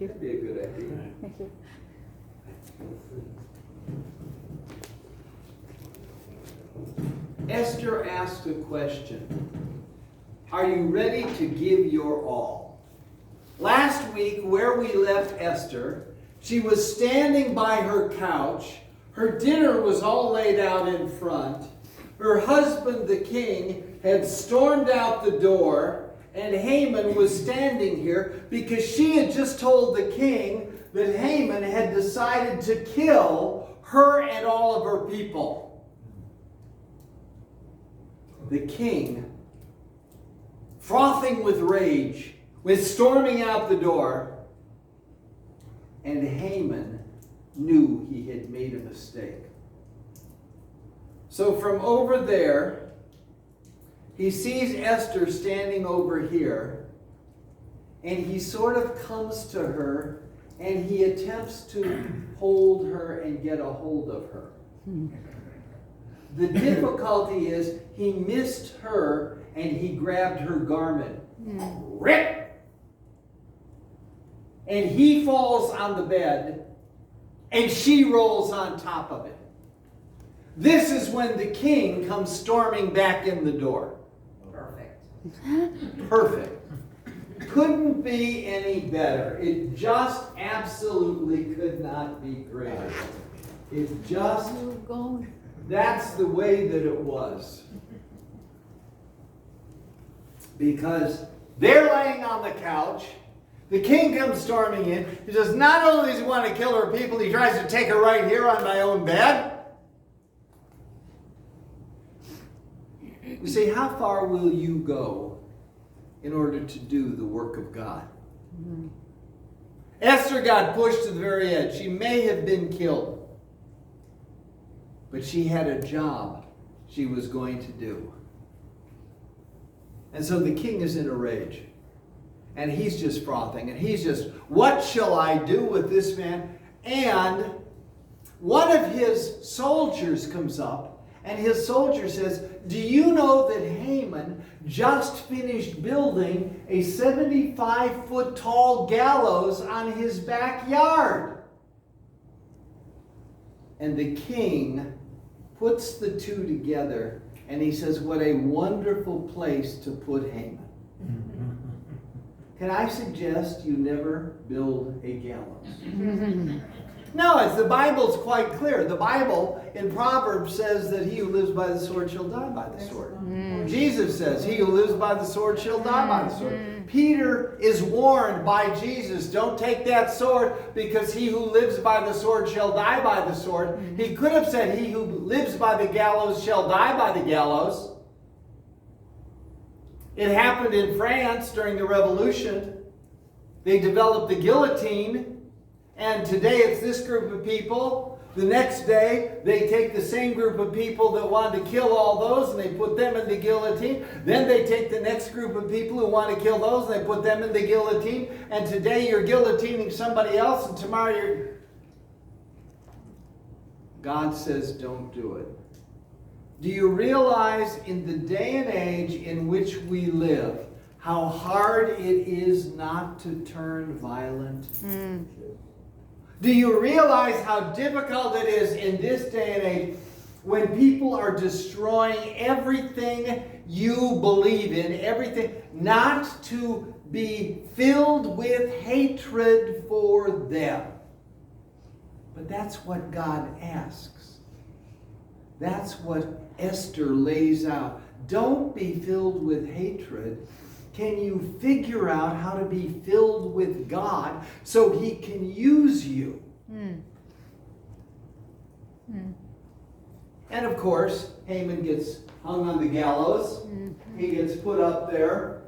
you. That'd be a good idea. Thank you. Esther asked a question. Are you ready to give your all? Last week, where we left Esther, she was standing by her couch. Her dinner was all laid out in front. Her husband, the king, had stormed out the door, and Haman was standing here because she had just told the king that Haman had decided to kill her and all of her people. The king, frothing with rage, was storming out the door, and Haman knew he had made a mistake. So from over there, he sees Esther standing over here, and he sort of comes to her, and he attempts to hold her and get a hold of her. The difficulty is he missed her, and he grabbed her garment. Rip! And he falls on the bed, and she rolls on top of it. This is when the king comes storming back in the door. Perfect. Couldn't be any better. It just absolutely could not be greater. It just, that's the way that it was. Because they're laying on the couch. The king comes storming in. He says, not only does he want to kill her people, he tries to take her right here on my own bed. You see, how far will you go in order to do the work of God? Mm-hmm. Esther got pushed to the very edge. She may have been killed. But she had a job she was going to do. And so the king is in a rage. And he's just frothing. And he's just, what shall I do with this man? And one of his soldiers comes up. And his soldier says, do you know that Haman just finished building a 75-foot tall gallows on his backyard? And the king puts the two together, and he says, what a wonderful place to put Haman. Can I suggest you never build a gallows? No, the Bible's quite clear. The Bible in Proverbs says that he who lives by the sword shall die by the sword. Jesus says he who lives by the sword shall die by the sword. Peter is warned by Jesus, don't take that sword because he who lives by the sword shall die by the sword. He could have said he who lives by the gallows shall die by the gallows. It happened in France during the Revolution. They developed the guillotine. And today it's this group of people. The next day they take the same group of people that wanted to kill all those and they put them in the guillotine. Then they take the next group of people who want to kill those and they put them in the guillotine. And today you're guillotining somebody else and tomorrow you're... God says don't do it. Do you realize in the day and age in which we live how hard it is not to turn violent? Do you realize how difficult it is in this day and age when people are destroying everything you believe in, everything, not to be filled with hatred for them? But that's what God asks. That's what Esther lays out. Don't be filled with hatred. Can you figure out how to be filled with God so he can use you? And of course, Haman gets hung on the gallows. He gets put up there.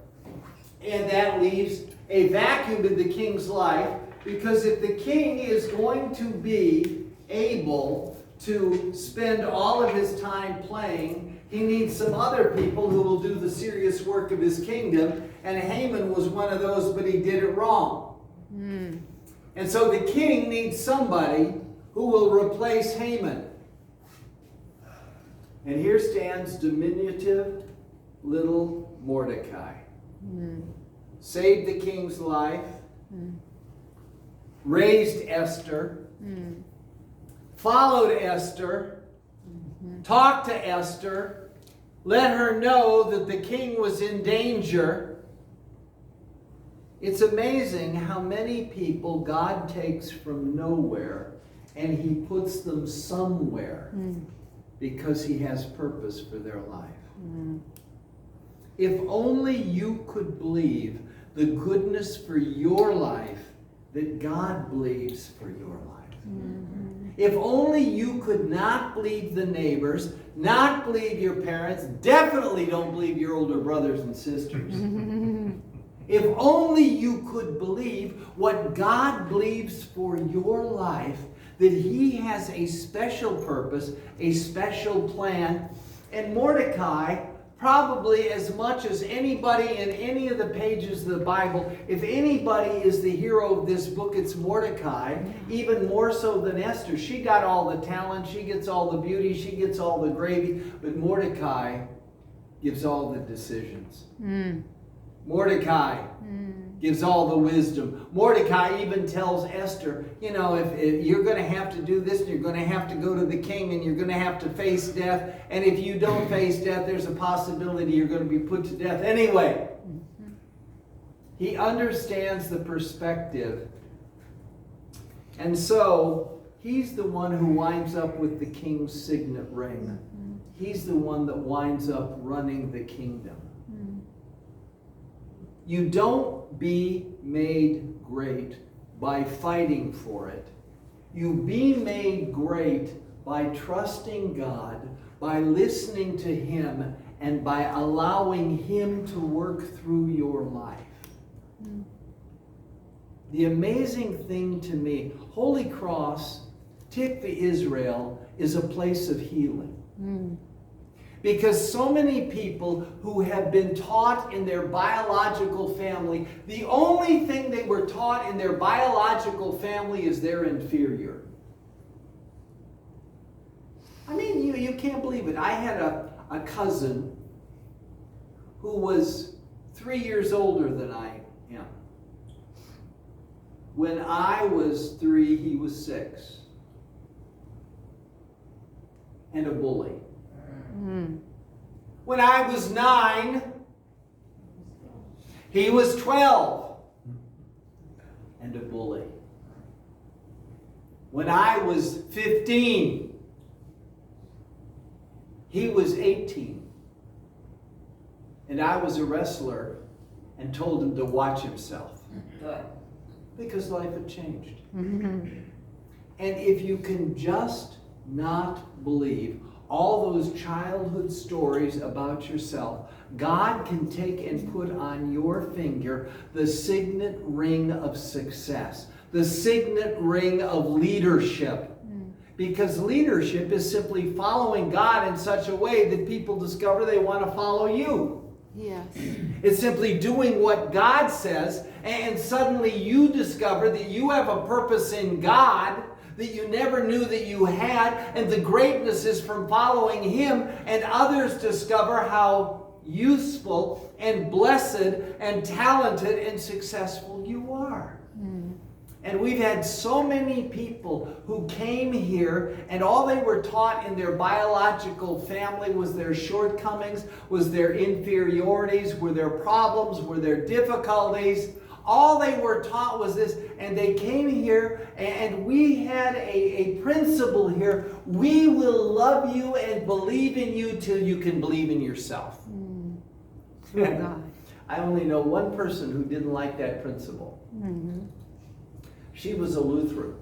And that leaves a vacuum in the king's life, because if the king is going to be able to spend all of his time playing, he needs some other people who will do the serious work of his kingdom. And Haman was one of those, but he did it wrong. And so the king needs somebody who will replace Haman. And here stands diminutive little Mordecai. Saved the king's life. raised Esther, followed Esther, talked to Esther, let her know that the king was in danger. It's amazing how many people God takes from nowhere and he puts them somewhere because he has purpose for their life. If only you could believe the goodness for your life that God believes for your life. If only you could not believe the neighbors, not believe your parents, definitely don't believe your older brothers and sisters. If only you could believe what God believes for your life, that he has a special purpose, a special plan. And Mordecai, probably as much as anybody in any of the pages of the Bible, if anybody is the hero of this book, it's Mordecai, even more so than Esther. She got all the talent, she gets all the beauty, she gets all the gravy, but Mordecai gives all the decisions. Mordecai gives all the wisdom. Mordecai even tells Esther, you know, if you're going to have to do this, and you're going to have to go to the king, and you're going to have to face death, and if you don't face death, there's a possibility you're going to be put to death anyway. He understands the perspective. And so, he's the one who winds up with the king's signet ring. He's the one that winds up running the kingdom. You don't be made great by fighting for it. You be made great by trusting God, by listening to him, and by allowing him to work through your life. The amazing thing to me, Holy Cross, Tikva Israel, is a place of healing. Because so many people who have been taught in their biological family, the only thing they were taught in their biological family is they're inferior. I mean, you can't believe it. I had a cousin who was 3 years older than I am. When I was 3, he was 6. And a bully. When I was 9, he was 12 and a bully. When I was 15, he was 18 and I was a wrestler and told him to watch himself. Because life had changed. And if you can just not believe all those childhood stories about yourself, God can take and put on your finger the signet ring of success, the signet ring of leadership. Because leadership is simply following God in such a way that people discover they want to follow you. Yes. It's simply doing what God says, and suddenly you discover that you have a purpose in God that you never knew that you had, and the greatness is from following him, and others discover how useful and blessed and talented and successful you are. And we've had so many people who came here and all they were taught in their biological family was their shortcomings, was their inferiorities, were their problems, were their difficulties. All they were taught was this, and they came here, and we had a principle here. We will love you and believe in you till you can believe in yourself. Through God. I only know one person who didn't like that principle. She was a Lutheran.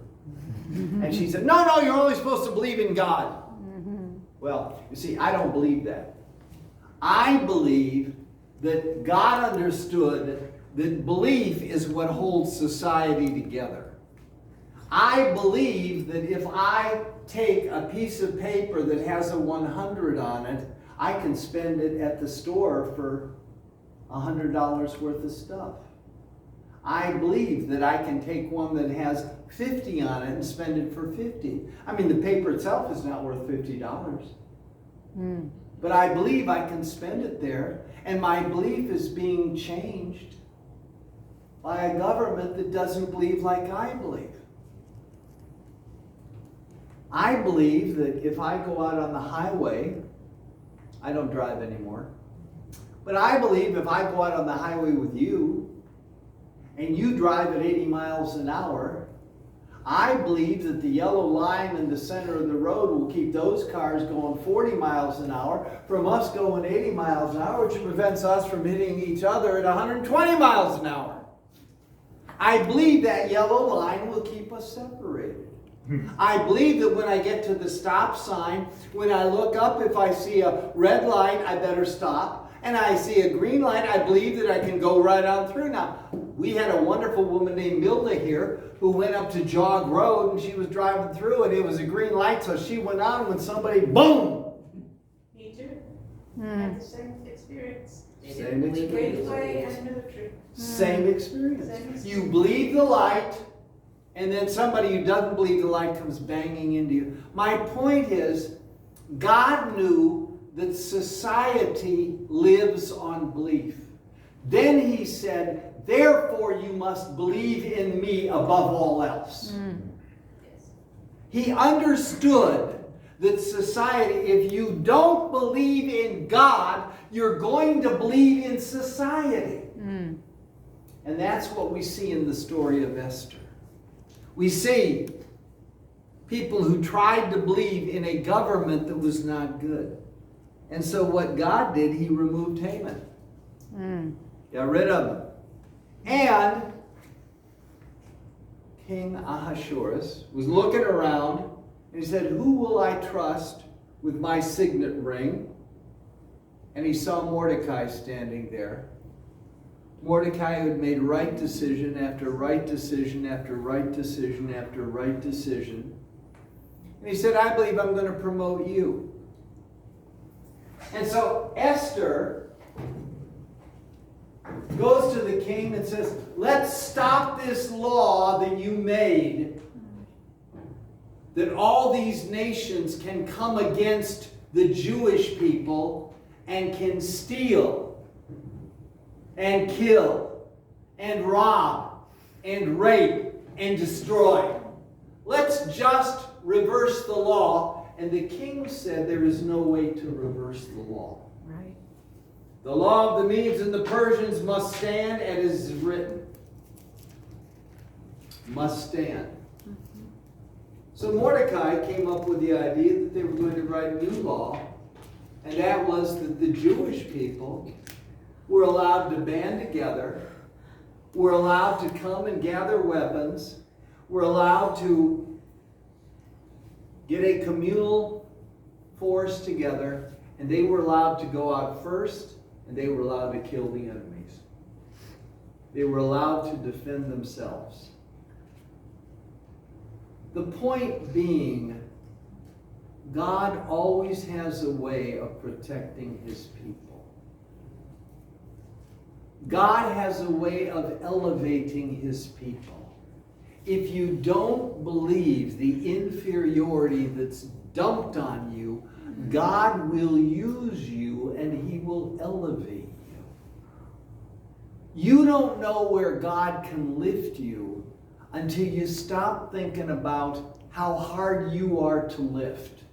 And she said, no, you're only supposed to believe in God. Well, you see, I don't believe that. I believe that God understood that belief is what holds society together. I believe that if I take a piece of paper that has a 100 on it, I can spend it at the store for $100 worth of stuff. I believe that I can take one that has 50 on it and spend it for 50. I mean, the paper itself is not worth $50. But I believe I can spend it there, and my belief is being changed. by a government that doesn't believe like I believe. I believe that if I go out on the highway, I don't drive anymore, but I believe if I go out on the highway with you, and you drive at 80 miles an hour, I believe that the yellow line in the center of the road will keep those cars going 40 miles an hour from us going 80 miles an hour, which prevents us from hitting each other at 120 miles an hour. I believe that yellow line will keep us separated. I believe that when I get to the stop sign, when I look up, if I see a red light, I better stop. And I see a green light, I believe that I can go right on through. Now, we had a wonderful woman named Milda here who went up to Jog Road, and she was driving through, and it was a green light, so she went on when somebody, boom! Me too. I had the same experience. Same experience. Railway and military. Same experience. You believe the light, and then somebody who doesn't believe the light comes banging into you. My point is, God knew that society lives on belief. Then he said, therefore you must believe in me above all else. Yes. He understood that society, if you don't believe in God, you're going to believe in society. And that's what we see in the story of Esther. We see people who tried to believe in a government that was not good. And so what God did, he removed Haman. Got rid of him. And King Ahasuerus was looking around and he said, who will I trust with my signet ring? And he saw Mordecai standing there. Mordecai had made right decision after right decision after right decision after right decision. And he said, I believe I'm going to promote you. And so Esther goes to the king and says, let's stop this law that you made that all these nations can come against the Jewish people and can steal and kill and rob and rape and destroy. Let's just reverse the law. And the king said there is no way to reverse the law. Right. The law of the Medes and the Persians must stand as is written. Must stand. So Mordecai came up with the idea that they were going to write a new law, and that was that the Jewish people were allowed to band together, were allowed to come and gather weapons, were allowed to get a communal force together, and they were allowed to go out first, and they were allowed to kill the enemies. They were allowed to defend themselves. The point being, God always has a way of protecting his people. God has a way of elevating his people. If you don't believe the inferiority that's dumped on you, God will use you and he will elevate you. You don't know where God can lift you until you stop thinking about how hard you are to lift.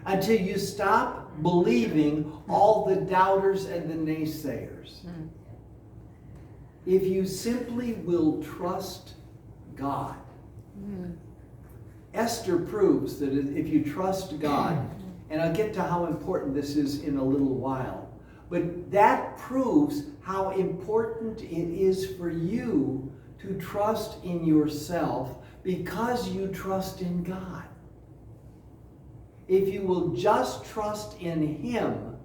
Until you stop believing all the doubters and the naysayers. If you simply will trust God. Esther proves that if you trust God, and I'll get to how important this is in a little while, but that proves how important it is for you to trust in yourself because you trust in God. If you will just trust in him,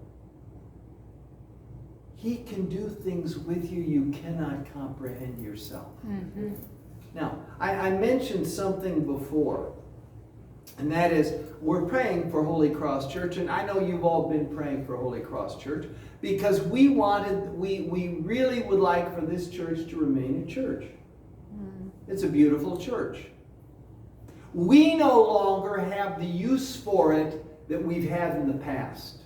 he can do things with you you cannot comprehend yourself. Now, I mentioned something before, and that is we're praying for Holy Cross Church, and I know you've all been praying for Holy Cross Church because we really would like for this church to remain a church. It's a beautiful church. We no longer have the use for it that we've had in the past.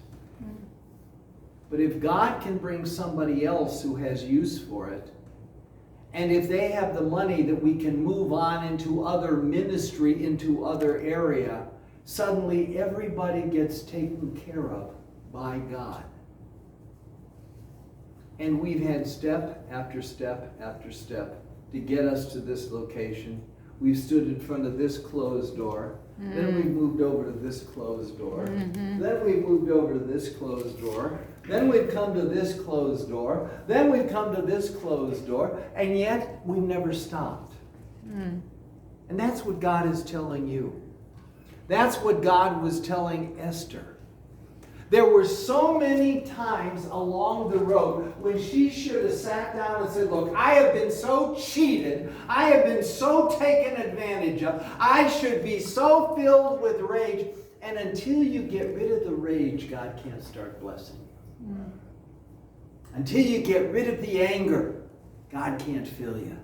But if God can bring somebody else who has use for it, and if they have the money that we can move on into other ministry, into other area, suddenly everybody gets taken care of by God. And we've had step after step after step to get us to this location. We've stood in front of this closed door. Then we've moved over to this closed door. Then we've moved over to this closed door. Then we've come to this closed door. Then we've come to this closed door. And yet, we've never stopped. And that's what God is telling you. That's what God was telling Esther. There were so many times along the road when she should have sat down and said, look, I have been so cheated. I have been so taken advantage of. I should be so filled with rage. And until you get rid of the rage, God can't start blessing you. Until you get rid of the anger, God can't fill you.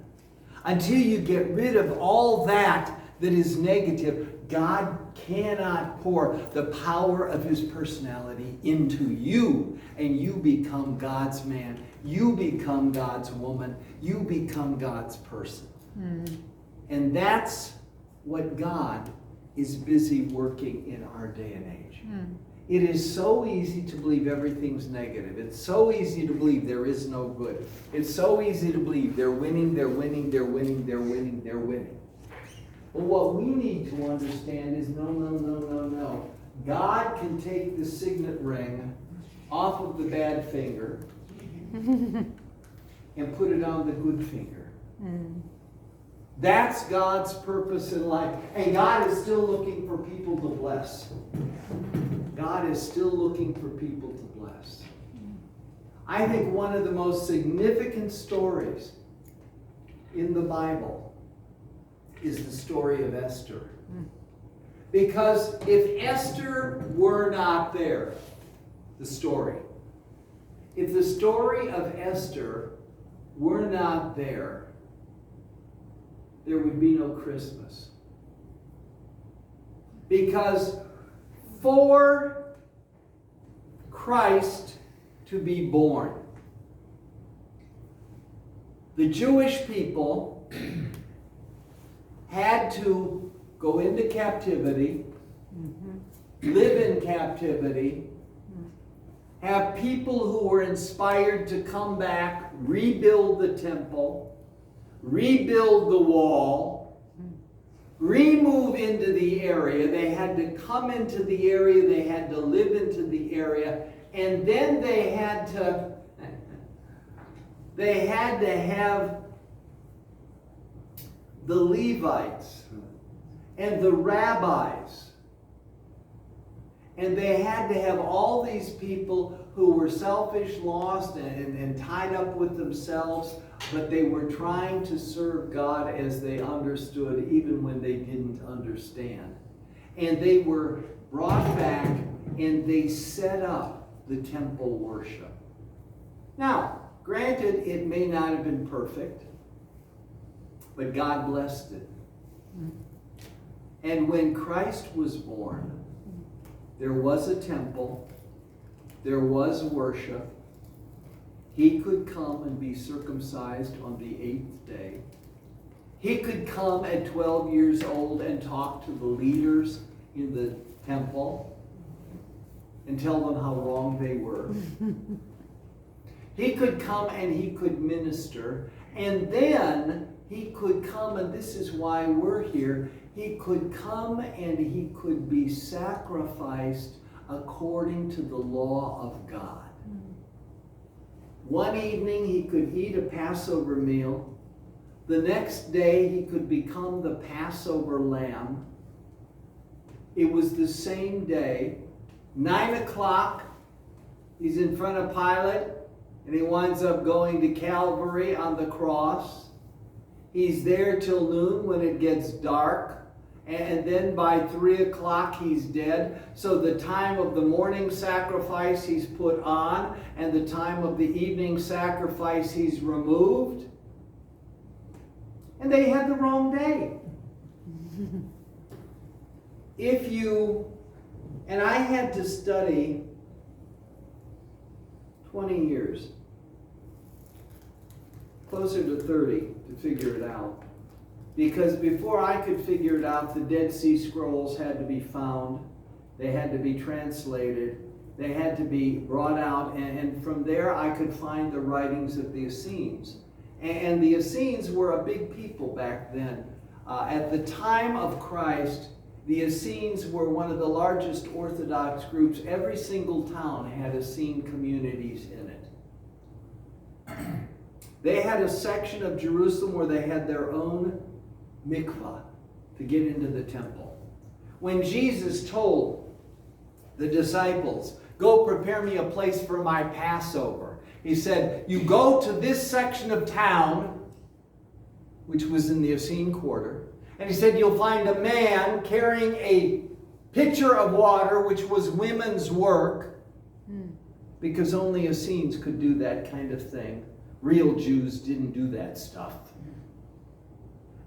Until you get rid of all that is negative, God cannot pour the power of his personality into you, and you become God's man. You become God's woman. You become God's person. And that's what God is busy working in our day and age. It is so easy to believe everything's negative. It's so easy to believe there is no good. It's so easy to believe they're winning, they're winning, they're winning, they're winning, they're winning. But what we need to understand is no. God can take the signet ring off of the bad finger and put it on the good finger. That's God's purpose in life. And God is still looking for people to bless. God is still looking for people to bless. I think one of the most significant stories in the Bible is the story of Esther. Because if Esther were not there, if the story of Esther were not there, there would be no Christmas. Because for Christ to be born, the Jewish people had to go into captivity, live in captivity, have people who were inspired to come back, rebuild the temple, rebuild the wall, remove into the area. They had to come into the area, they had to live into the area, and then they had to have the Levites and the rabbis. And they had to have all these people who were selfish, lost, and tied up with themselves, but they were trying to serve God as they understood, even when they didn't understand. And they were brought back, and they set up the temple worship. Now, granted, it may not have been perfect, but God blessed it. And when Christ was born, there was a temple, there was worship. He could come and be circumcised on the 8th day. He could come at 12 years old and talk to the leaders in the temple and tell them how wrong they were. He could come and he could minister, and then he could come, and this is why we're here, he could come and he could be sacrificed according to the law of God. One evening he could eat a Passover meal. The next day he could become the Passover lamb. It was the same day. 9 o'clock, he's in front of Pilate, and he winds up going to Calvary on the cross. He's there till noon when it gets dark. And then by 3 o'clock he's dead. So the time of the morning sacrifice he's put on, and the time of the evening sacrifice he's removed. And they had the wrong day. And I had to study 20 years. Closer to 30 to figure it out. Because before I could figure it out, the Dead Sea Scrolls had to be found. They had to be translated. They had to be brought out. And from there I could find the writings of the Essenes. And the Essenes were a big people back then. At the time of Christ, the Essenes were one of the largest Orthodox groups. Every single town had Essene communities in it. They had a section of Jerusalem where they had their own mikvah to get into the temple. When Jesus told the disciples, "Go prepare me a place for my Passover," he said, "You go to this section of town," which was in the Essene quarter, and he said, "You'll find a man carrying a pitcher of water," which was women's work, because only Essenes could do that kind of thing. Real Jews didn't do that stuff.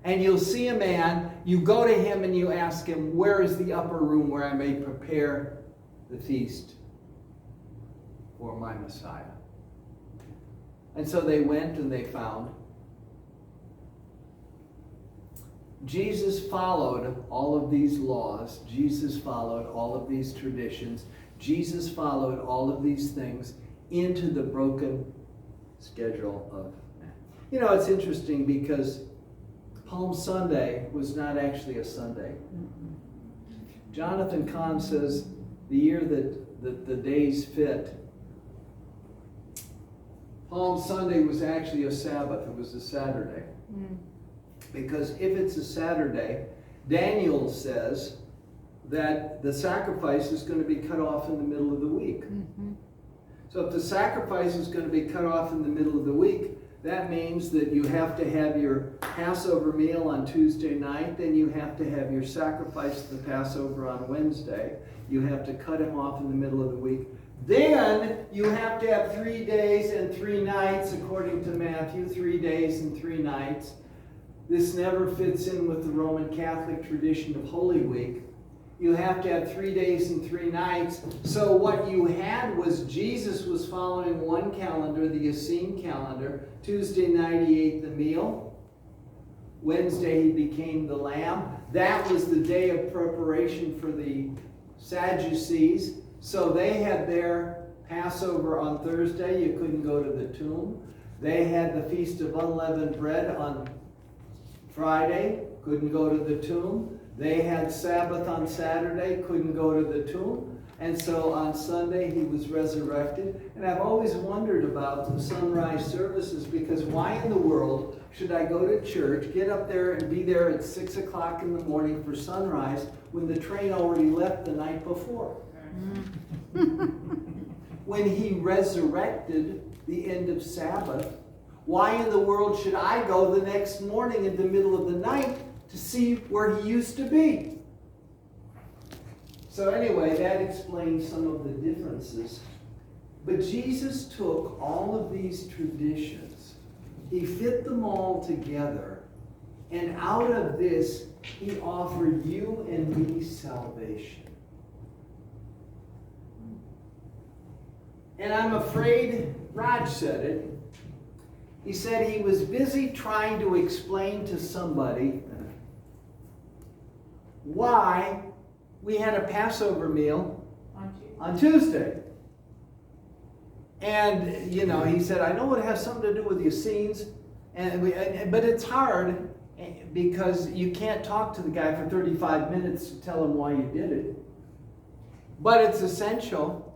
And you'll see a man, you go to him and you ask him, "Where is the upper room where I may prepare the feast for my Messiah?" And so they went and they found. Jesus followed all of these laws. Jesus followed all of these traditions. Jesus followed all of these things into the broken schedule of man. You know, it's interesting because Palm Sunday was not actually a Sunday. Jonathan Kahn says the year that the days fit, Palm Sunday was actually a Sabbath. It was a Saturday. Because if it's a Saturday, Daniel says that the sacrifice is going to be cut off in the middle of the week. So if the sacrifice is going to be cut off in the middle of the week, that means that you have to have your Passover meal on Tuesday night, then you have to have your sacrifice of the Passover on Wednesday. You have to cut him off in the middle of the week. Then you have to have 3 days and 3 nights, according to Matthew, 3 days and 3 nights. This never fits in with the Roman Catholic tradition of Holy Week. You have to have 3 days and 3 nights. So what you had was Jesus was following one calendar, the Essene calendar. Tuesday night he ate the meal. Wednesday he became the lamb. That was the day of preparation for the Sadducees. So they had their Passover on Thursday. You couldn't go to the tomb. They had the Feast of Unleavened Bread on Friday. Couldn't go to the tomb. They had Sabbath on Saturday, couldn't go to the tomb. And so on Sunday he was resurrected. And I've always wondered about the sunrise services, because why in the world should I go to church, get up there and be there at 6 o'clock in the morning for sunrise when the train already left the night before? When he resurrected the end of Sabbath, why in the world should I go the next morning in the middle of the night to see where he used to be? So anyway, that explains some of the differences. But Jesus took all of these traditions, he fit them all together, and out of this, he offered you and me salvation. And I'm afraid Raj said it. He said he was busy trying to explain to somebody why we had a Passover meal on Tuesday. And, you know, he said, I know it has something to do with the Essenes, but it's hard because you can't talk to the guy for 35 minutes to tell him why you did it. But it's essential.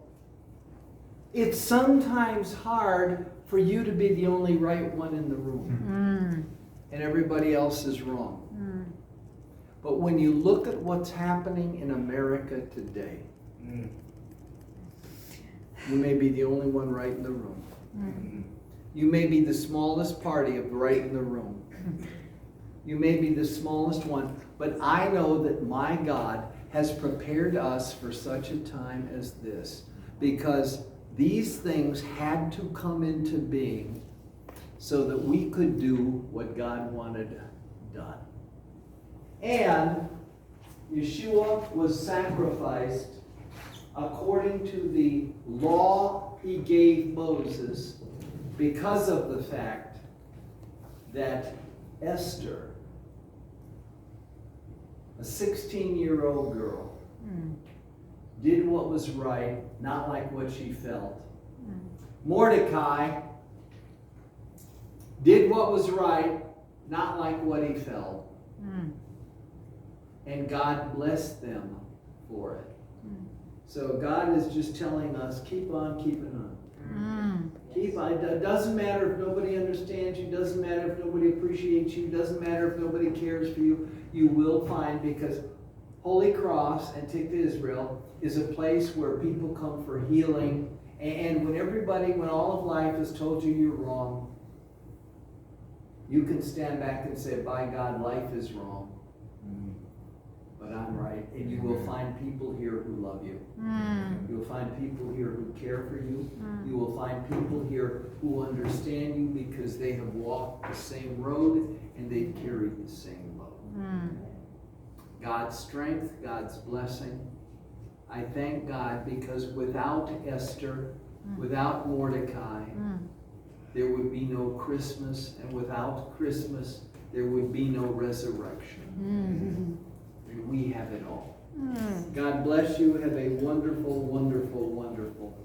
It's sometimes hard for you to be the only right one in the room. And everybody else is wrong. But when you look at what's happening in America today, you may be the only one right in the room. You may be the smallest party of right in the room. You may be the smallest one, but I know that my God has prepared us for such a time as this, because these things had to come into being so that we could do what God wanted done. And Yeshua was sacrificed according to the law he gave Moses because of the fact that Esther, a 16-year-old girl, did what was right, not like what she felt. Mordecai did what was right, not like what he felt. And God blessed them for it. So God is just telling us, keep on keeping on. Keep on. It doesn't matter if nobody understands you, doesn't matter if nobody appreciates you, doesn't matter if nobody cares for you. You will find, because Holy Cross and Tikva Israel is a place where people come for healing. And when all of life has told you you're wrong, you can stand back and say, by God, life is wrong, but I'm right. And you will find people here who love you. You'll find people here who care for you. You will find people here who understand you because they have walked the same road and they've carried the same load. God's strength, God's blessing. I thank God because without Esther, without Mordecai, there would be no Christmas, and without Christmas, there would be no resurrection. We have it all. God bless you. Have a wonderful, wonderful, wonderful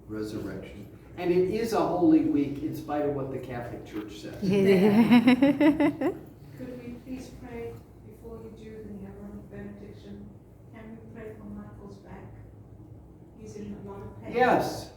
resurrection. And it is a holy week in spite of what the Catholic Church says. Could we please pray before you do the benediction? Can we pray for Michael's back? He's in a lot of pain. Yes.